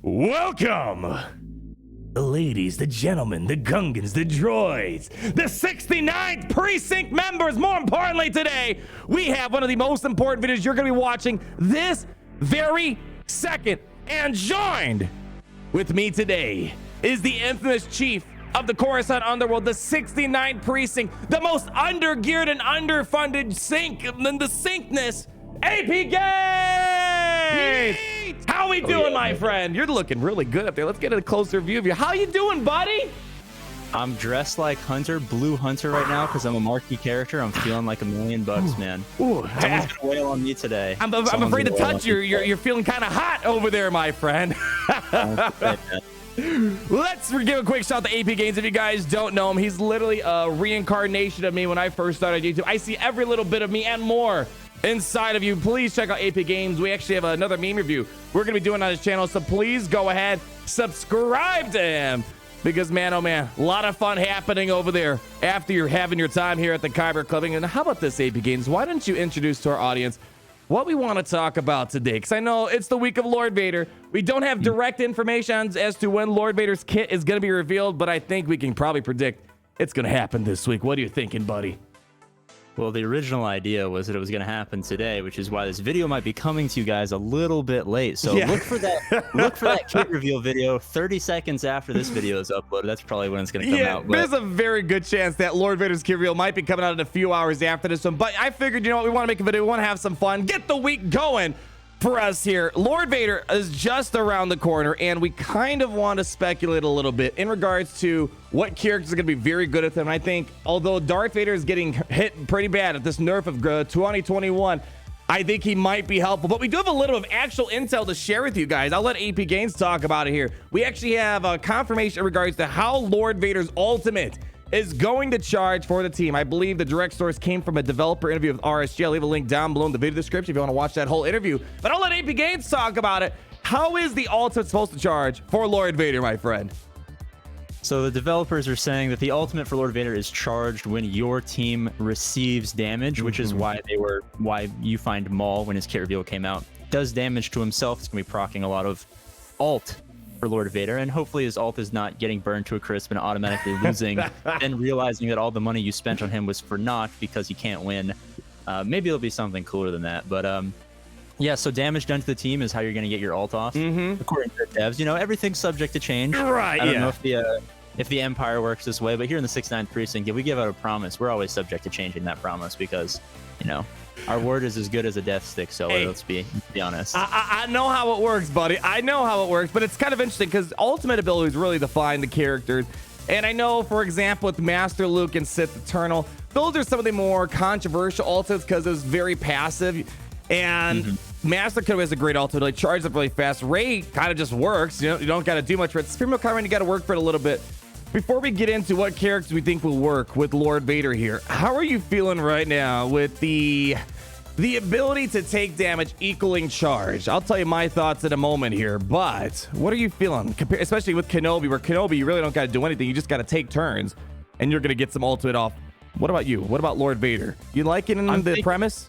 Welcome, the ladies, the gentlemen, the Gungans, the droids, the 69th precinct members. More importantly, today, we have one of the most important videos you're going to be watching this very second. And joined with me today is the infamous chief of the Coruscant Underworld, the 69th precinct, the most undergeared and underfunded sink in the sinkness, AP Games! How we doing, my friend? You're looking really good up there. Let's get a closer view of you. How you doing, buddy? I'm dressed like Hunter, Blue Hunter right now because I'm a marquee character. I'm feeling like $1 million, man. Ooh, someone's gonna wail on me today. I'm afraid to touch you. You're feeling kind of hot over there, my friend. Let's give a quick shout to AP Games. If you guys don't know him, he's literally a reincarnation of me when I first started YouTube. I see every little bit of me and more inside of you. Please check out AP Games. We actually have another meme review we're gonna be doing on his channel, so please go ahead, subscribe to him, because man, oh man, a lot of fun happening over there after you're having your time here at the Kyber Clubbing. And how about this, AP Games? Why don't you introduce to our audience what we want to talk about today? Because I know it's the week of Lord Vader. We don't have direct information as to when Lord Vader's kit is going to be revealed, but I think we can probably predict it's going to happen this week. What are you thinking, buddy? Well, the original idea was that it was going to happen today, which is why this video might be coming to you guys a little bit late. So look for that kit reveal video 30 seconds after this video is uploaded. That's probably when it's going to come out. But there's a very good chance that Lord Vader's kit reveal might be coming out in a few hours after this one. But I figured, you know what, we want to make a video. We want to have some fun. Get the week going for us here. Lord Vader is just around the corner, and we kind of want to speculate a little bit in regards to what characters are going to be very good at them. And I think, although Darth Vader is getting hit pretty bad at this nerf of 2021, I think he might be helpful. But we do have a little of actual intel to share with you guys. I'll let AP Games talk about it here. We actually have a confirmation in regards to how Lord Vader's ultimate is going to charge for the team. I believe the direct source came from a developer interview with RSG. I'll leave a link down below in the video description if you want to watch that whole interview. But I'll let AP Games talk about it. How is the ultimate supposed to charge for Lord Vader, my friend? So the developers are saying that the ultimate for Lord Vader is charged when your team receives damage, which is why you find Maul, when his kit reveal came out, does damage to himself. It's going to be proccing a lot of ult for Lord Vader, and hopefully his ult is not getting burned to a crisp and automatically losing and realizing that all the money you spent on him was for naught because he can't win. Maybe it'll be something cooler than that, but yeah, so damage done to the team is how you're going to get your ult off. According to the devs, you know, everything's subject to change. Right, I don't know if the Empire works this way, but here in the 69th precinct, if we give out a promise, we're always subject to changing that promise because, you know, our word is as good as a death stick, so let's be honest. I know how it works, buddy. I know how it works, but it's kind of interesting because ultimate abilities really define the characters. And I know, for example, with Master Luke and Sith Eternal, those are some of the more controversial ultimates because it's very passive. And Master Kenobi has a great ultimate. Like, charges up really fast. Rey kind of just works. You know, you don't got to do much for it. Supreme Kyber, you got to work for it a little bit. Before we get into what characters we think will work with Lord Vader here, how are you feeling right now with the ability to take damage equaling charge? I'll tell you my thoughts in a moment here, but what are you feeling? Especially with Kenobi, where Kenobi, you really don't got to do anything. You just got to take turns, and you're going to get some ultimate off. What about you? What about Lord Vader? You liking the premise?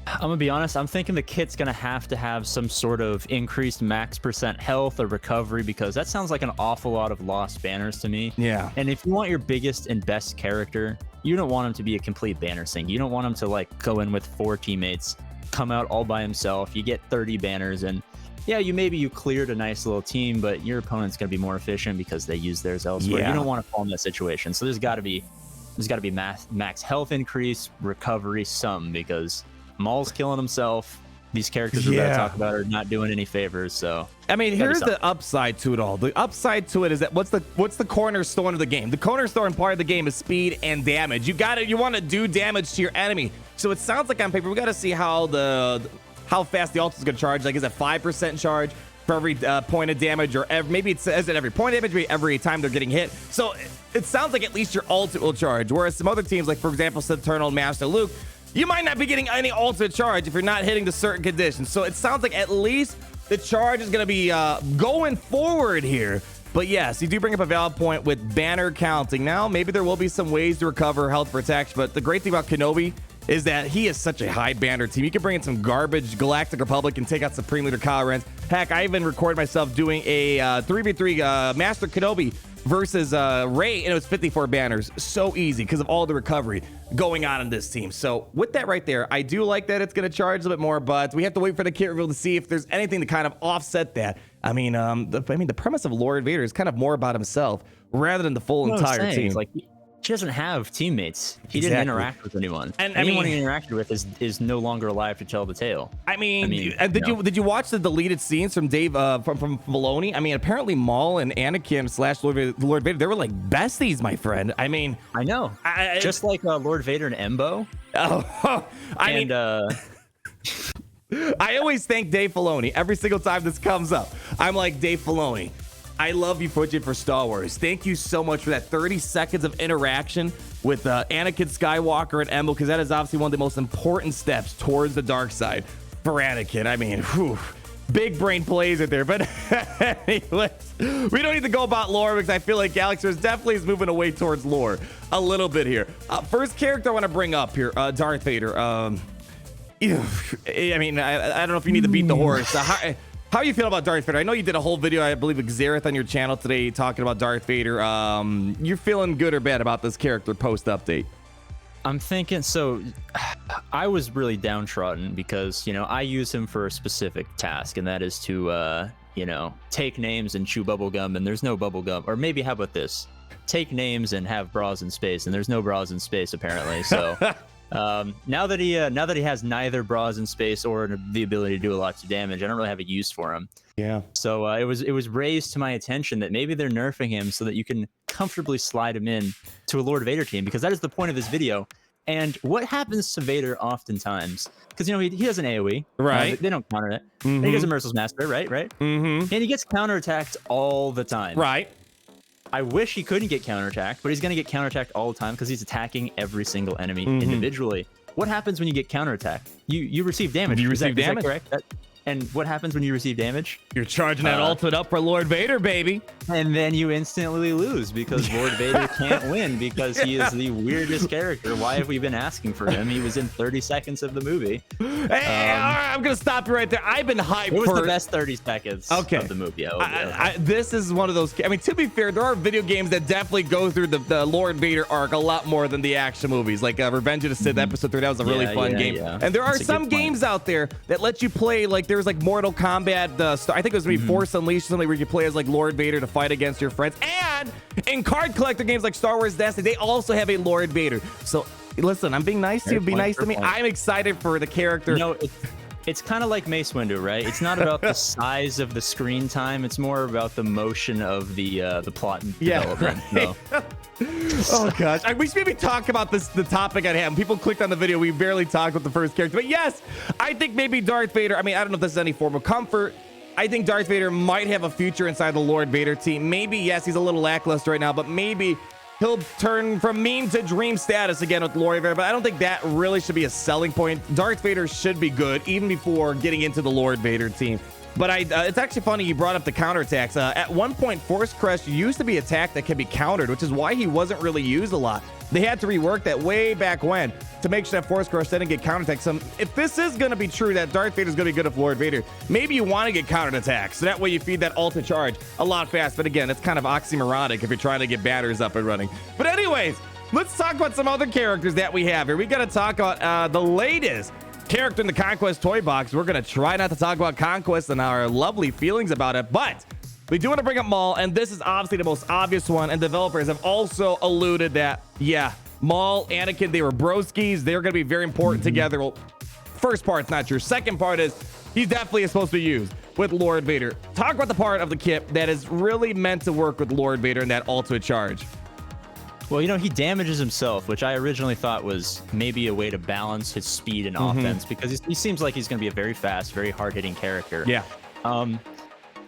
I'm gonna be honest, I'm thinking the kit's gonna have to have some sort of increased max % health or recovery, because that sounds like an awful lot of lost banners to me. Yeah. And if you want your biggest and best character, you don't want him to be a complete banner sink. You don't want him to like go in with 4 teammates, come out all by himself. You get 30 banners, and yeah, you cleared a nice little team, but your opponent's gonna be more efficient because they use theirs elsewhere. Yeah. You don't want to fall in that situation. So there's got to be max health increase, recovery, because Maul's killing himself. These characters we're about to talk about are not doing any favors. So I mean, here's the upside to it all. The upside to it is that what's the cornerstone of the game? The cornerstone part of the game is speed and damage. You want to do damage to your enemy. So it sounds like on paper we got to see how fast the ult is going to charge. Like, is it 5% charge for every point of damage, or maybe it says at every point of damage, maybe every time they're getting hit. So it sounds like at least your ult will charge. Whereas some other teams, like for example, Sith Eternal and Master Luke, you might not be getting any ultimate charge if you're not hitting the certain conditions. So it sounds like at least the charge is going to be going forward here. But yes, you do bring up a valid point with banner counting. Now, maybe there will be some ways to recover health for attacks, but the great thing about Kenobi is that he is such a high banner team. You can bring in some garbage Galactic Republic and take out Supreme Leader Kylo Ren. Heck, I even recorded myself doing a 3v3 Master Kenobi versus Rey, and it was 54 banners. So easy because of all the recovery going on in this team. So with that right there, I do like that it's going to charge a bit more, but we have to wait for the kit reveal to see if there's anything to kind of offset that. I mean, the premise of Lord Vader is kind of more about himself rather than the full entire team. Like, he doesn't have teammates. He didn't interact with anyone. And anyone he interacted with is no longer alive to tell the tale. Did you watch the deleted scenes from Dave from Filoni? I mean, apparently Maul and Anakin / Lord Vader, they were like besties, my friend. I mean, I know. Just like Lord Vader and Embo. Oh, I always thank Dave Filoni every single time this comes up. I'm like, Dave Filoni, I love you pushing for Star Wars. Thank you so much for that 30 seconds of interaction with Anakin Skywalker and Embo, because that is obviously one of the most important steps towards the dark side for Anakin. I mean, whew, big brain plays it there. But anyways, we don't need to go about lore because I feel like Alex definitely is moving away towards lore a little bit here. First character I want to bring up here, Darth Vader. I mean, I don't know if you need to beat the horse. How you feel about Darth Vader? I know you did a whole video, I believe, with Xerath on your channel today talking about Darth Vader. You're feeling good or bad about this character post-update? I'm thinking, so I was really downtrodden because, I use him for a specific task, and that is to, take names and chew bubblegum, and there's no bubblegum. Or maybe, how about this? Take names and have bras in space, and there's no bras in space, apparently. So... now that he has neither bras in space or the ability to do a lot of damage, I don't really have a use for him. Yeah. So it was raised to my attention that maybe they're nerfing him so that you can comfortably slide him in to a Lord Vader team, because that is the point of this video. And what happens to Vader oftentimes, because he has an AoE, right? They don't counter it. Mm-hmm. And he has a Merciless Master, right? Mm-hmm. And he gets counterattacked all the time, right? I wish he couldn't get counterattacked, but he's going to get counterattacked all the time because he's attacking every single enemy individually. What happens when you get counterattacked? You receive damage. You receive damage. Is that correct? And what happens when you receive damage? You're charging that ultimate up for Lord Vader, baby. And then you instantly lose because Lord Vader can't win because he is the weirdest character. Why have we been asking for him? He was in 30 seconds of the movie. Hey, all right, I'm going to stop you right there. I've been hyped for... It was the best 30 seconds of the movie. This is one of those... I mean, to be fair, there are video games that definitely go through the Lord Vader arc a lot more than the action movies. Like Revenge of the Sith Episode 3, that was a really fun game. Yeah. And there are some games out there that let you play, like there was like Mortal Kombat, I think it was maybe Force Unleashed, something where you play as like Lord Vader to fight against your friends. And in card collector games like Star Wars Destiny, they also have a Lord Vader. So listen, I'm being nice to you. Be nice to me. I'm excited for the character. It's kind of like Mace Windu, right? It's not about the size of the screen time. It's more about the motion of the plot development. Right. Oh gosh, we should maybe talk about the topic at hand. People clicked on the video. We barely talked about the first character, but yes, I think maybe Darth Vader. I mean, I don't know if this is any form of comfort. I think Darth Vader might have a future inside the Lord Vader team. Maybe, yes, he's a little lackluster right now, but maybe he'll turn from meme to dream status again with Lord Vader. But I don't think that really should be a selling point. Darth Vader should be good even before getting into the Lord Vader team. But it's actually funny you brought up the counterattacks. At one point, Force Crush used to be a attack that can be countered, which is why he wasn't really used a lot. They had to rework that way back when to make sure that Force Crush didn't get counterattacked. If this is going to be true, that Darth Vader is going to be good with Lord Vader, maybe you want to get counterattacks. So that way you feed that ultra charge a lot fast. But again, it's kind of oxymoronic if you're trying to get banners up and running. But anyways, let's talk about some other characters that we have here. We got to talk about the latest character in the Conquest toy box. We're going to try not to talk about Conquest and our lovely feelings about it, but we do want to bring up Maul, and this is obviously the most obvious one, and developers have also alluded that, yeah, Maul, Anakin, they were broskies. They're going to be very important together. Well, first part's not true. Second part is he's definitely supposed to be used with Lord Vader. Talk about the part of the kit that is really meant to work with Lord Vader in that ultimate charge. Well, he damages himself, which I originally thought was maybe a way to balance his speed and offense, because he seems like he's going to be a very fast, very hard-hitting character. Yeah.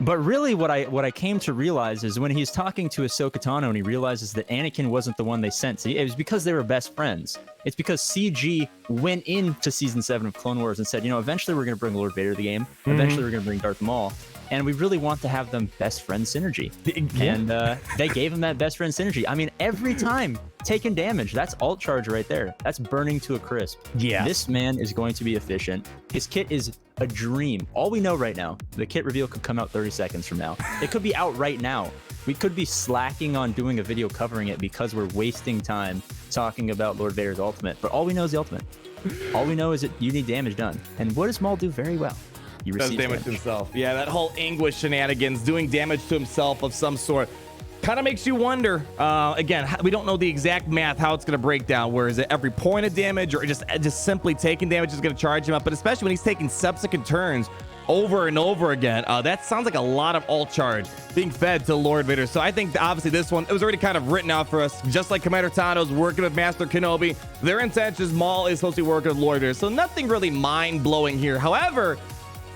But really what I came to realize is when he's talking to Ahsoka Tano and he realizes that Anakin wasn't the one they sent. See, it was because they were best friends. It's because CG went into Season 7 of Clone Wars and said, eventually we're going to bring Lord Vader to the game. Eventually we're going to bring Darth Maul. and we really want to have them best friend synergy. And they gave him that best friend synergy. I mean, every time taking damage, that's alt charge right there. That's burning to a crisp. Yeah. This man is going to be efficient. His kit is a dream. All we know right now, the kit reveal could come out 30 seconds from now. It could be out right now. We could be slacking on doing a video covering it because we're wasting time talking about Lord Vader's ultimate. But all we know is the ultimate. All we know is that you need damage done. And what does Maul do very well? You does damage to himself. Yeah, that whole anguish shenanigans, doing damage to himself of some sort, kind of makes you wonder. Again, we don't know the exact math, how it's going to break down. Where is it every point of damage, or just simply taking damage is going to charge him up? But especially when he's taking subsequent turns over and over again, that sounds like a lot of alt charge being fed to Lord Vader. So I think obviously this one, it was already kind of written out for us, just like Commander Tano's working with Master Kenobi. Their intentions, Maul is supposed to be working with Lord Vader. So nothing really mind-blowing here. However,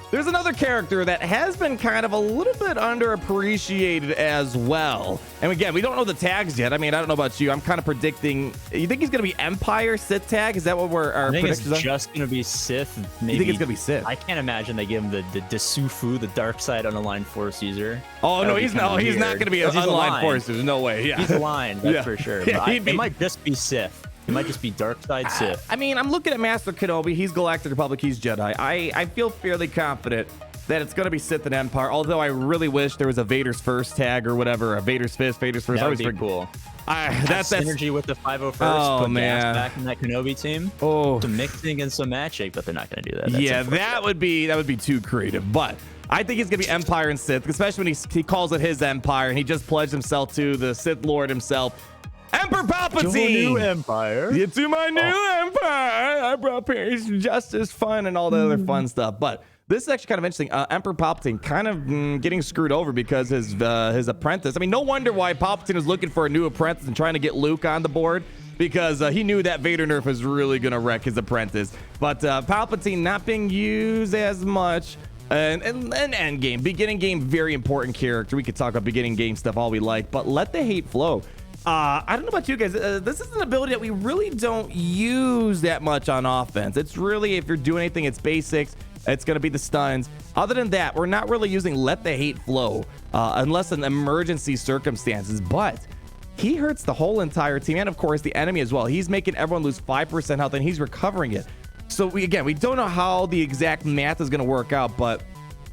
there's another character that has been kind of a little bit underappreciated as well. And again, we don't know the tags yet. I mean, I don't know about you. I'm kind of predicting. You think he's going to be Empire Sith tag? Is that what our predictions are? It's just going to be Sith. Maybe. You think it's going to be Sith? I can't imagine they give him the Dasufu, the dark side unaligned force user. Oh, no, he's not going to be an unaligned force user. No way. Yeah. He's aligned, that's for sure. But it might just be Sith. It might just be dark side Sith. I mean, I'm looking at Master Kenobi. He's Galactic Republic. He's Jedi. I feel fairly confident that it's going to be Sith and Empire, although I really wish there was a Vader's First tag or whatever, a Vader's Fist, Vader's First. That would be cool. That's synergy with the 501st. Oh, put man. gas back in that Kenobi team. Oh, some mixing and some matching, but they're not going to do that. That's yeah, that would be too creative. But I think he's going to be Empire and Sith, especially when he calls it his Empire, and he just pledged himself to the Sith Lord himself. Emperor Palpatine! To your new empire. To my new empire! I brought peace, justice, fun, and all the other fun stuff. But this is actually kind of interesting. Emperor Palpatine kind of getting screwed over because his apprentice. I mean, no wonder why Palpatine was looking for a new apprentice and trying to get Luke on the board, because he knew that Vader nerf was really going to wreck his apprentice. But Palpatine not being used as much. And end game, beginning game, very important character. We could talk about beginning game stuff all we like, but let the hate flow. I don't know about you guys. This is an ability that we really don't use that much on offense. It's really, if you're doing anything, it's basics. It's going to be the stuns. Other than that, we're not really using let the hate flow unless in emergency circumstances. But he hurts the whole entire team, and of course the enemy as well. He's making everyone lose 5% health, and he's recovering it. So we don't know how the exact math is going to work out, but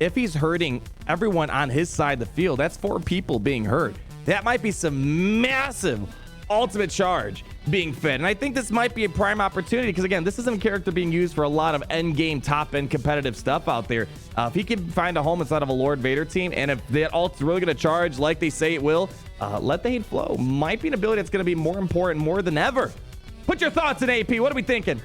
if he's hurting everyone on his side of the field, that's 4 people being hurt. That might be some massive ultimate charge being fed. And I think this might be a prime opportunity because, again, this isn't a character being used for a lot of end-game, top-end competitive stuff out there. If he can find a home inside of a Lord Vader team, and if that ult's really going to charge like they say it will, let the hate flow. Might be an ability that's going to be more important more than ever. Put your thoughts in, AP. What are we thinking?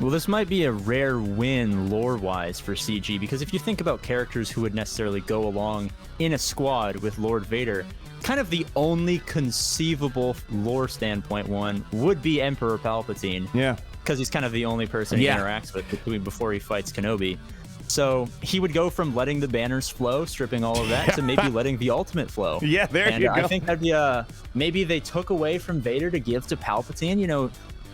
Well, this might be a rare win lore-wise for CG, because if you think about characters who would necessarily go along in a squad with Lord Vader, kind of the only conceivable lore standpoint one would be Emperor Palpatine. Yeah. Because he's kind of the only person he interacts with before he fights Kenobi. So he would go from letting the banners flow, stripping all of that, to maybe letting the ultimate flow. Yeah, there you go. I think that'd be maybe they took away from Vader to give to Palpatine. You know,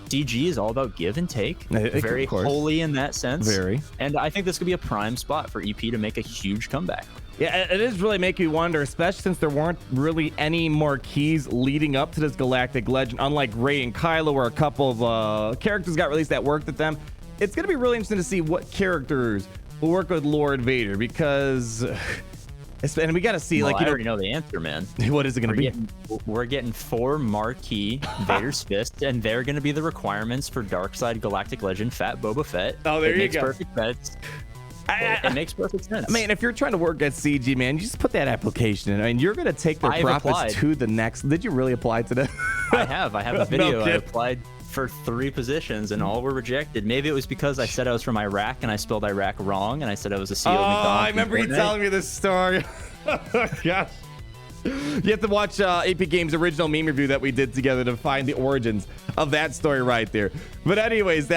DG is all about give and take. Very holy in that sense. Very. And I think this could be a prime spot for EP to make a huge comeback. Yeah, it is really making you wonder, especially since there weren't really any more keys leading up to this Galactic Legend, unlike Rey and Kylo, where a couple of characters got released that worked with them. It's going to be really interesting to see what characters will work with Lord Vader, because... and we got to see, I already know the answer, man. What is it going to be? We're getting 4 marquee Vader's Fist, and they're going to be the requirements for Darkside Galactic Legend Fat Boba Fett. Oh, there you go. Perfect sense. It makes perfect sense. I mean, if you're trying to work at CG, man, you just put that application in. I mean, you're going to take their profits to the next. Did you really apply to that? I have a video. I applied for 3 positions, and all were rejected. Maybe it was because I said I was from Iraq, and I spelled Iraq wrong, and I said I was a CEO. I remember you telling me this story. Gosh. You have to watch AP Games' original meme review that we did together to find the origins of that story right there. But anyways,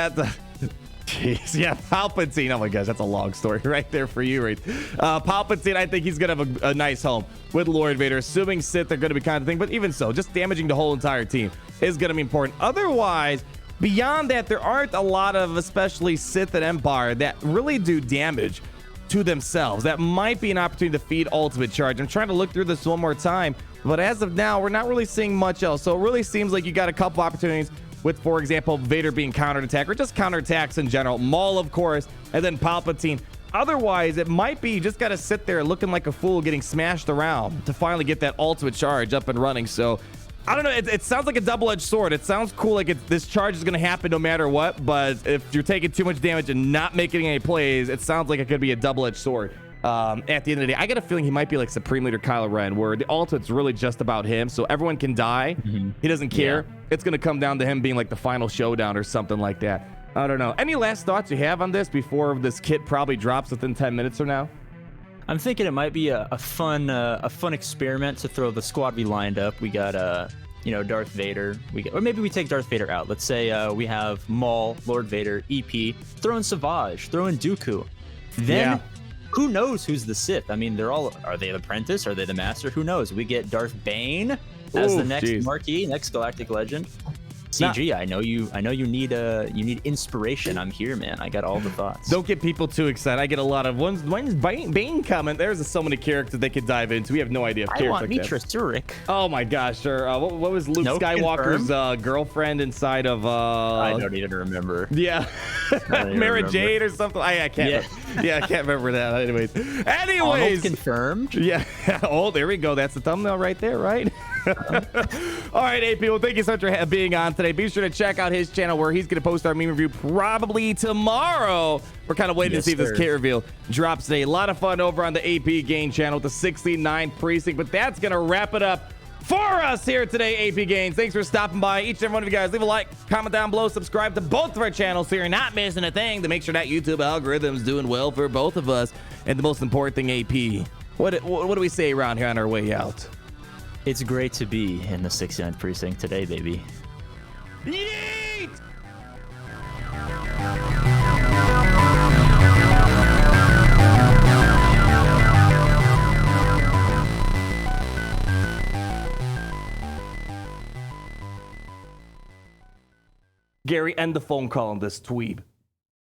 jeez, yeah, Palpatine. Oh my gosh, that's a long story right there for you, right? Palpatine, I think he's gonna have a nice home with Lord Vader, assuming Sith are gonna be kind of thing. But even so, just damaging the whole entire team is gonna be important. Otherwise, beyond that, there aren't a lot of, especially Sith and Empire, that really do damage to themselves. That might be an opportunity to feed ultimate charge. I'm trying to look through this one more time, but as of now, we're not really seeing much else. So it really seems like you got a couple opportunities with, for example, Vader being counterattack or just counterattacks in general. Maul, of course, and then Palpatine. Otherwise, it might be you just got to sit there looking like a fool getting smashed around to finally get that ultimate charge up and running. So I don't know. It sounds like a double-edged sword. It sounds cool, like this charge is going to happen no matter what. But if you're taking too much damage and not making any plays, it sounds like it could be a double-edged sword. At the end of the day, I got a feeling he might be like Supreme Leader Kylo Ren, where the ultimate's really just about him. So everyone can die. He doesn't care. Yeah. It's going to come down to him being like the final showdown or something like that. I don't know. Any last thoughts you have on this before this kit probably drops within 10 minutes from now? I'm thinking it might be a fun experiment to throw the squad we lined up. We got Darth Vader. Or maybe we take Darth Vader out. Let's say we have Maul, Lord Vader, EP, throw in Savage, throw in Dooku. Then who knows who's the Sith? I mean, are they the apprentice? Are they the master? Who knows? We get Darth Bane as the next marquee, next galactic legend. CG, I know you need inspiration. I'm here, man. I got all the thoughts. Don't get people too excited. I get a lot of when's Bane coming? There's so many characters they could dive into. We have no idea. I want Mitra Zurich. Oh my gosh, sure. What was Luke Skywalker's girlfriend inside of? I don't even remember. Yeah, Mara Jade or something. I can't. Yeah, I can't remember that. Anyways, confirmed. Yeah. Oh, there we go. That's the thumbnail right there, right? All right, AP. Well, thank you so much for being on today. Be sure to check out his channel where he's going to post our meme review probably tomorrow. We're kind of waiting to see if this kit reveal drops today. A lot of fun over on the AP Gain channel with the 69th precinct, but that's going to wrap it up for us here today, AP Gains. Thanks for stopping by. Each and every one of you guys, leave a like, comment down below, subscribe to both of our channels so you're not missing a thing, to make sure that YouTube algorithm's doing well for both of us. And the most important thing, AP, what do we say around here on our way out? It's great to be in the 69th precinct today, baby. Yeet! Gary, end the phone call on this dweeb.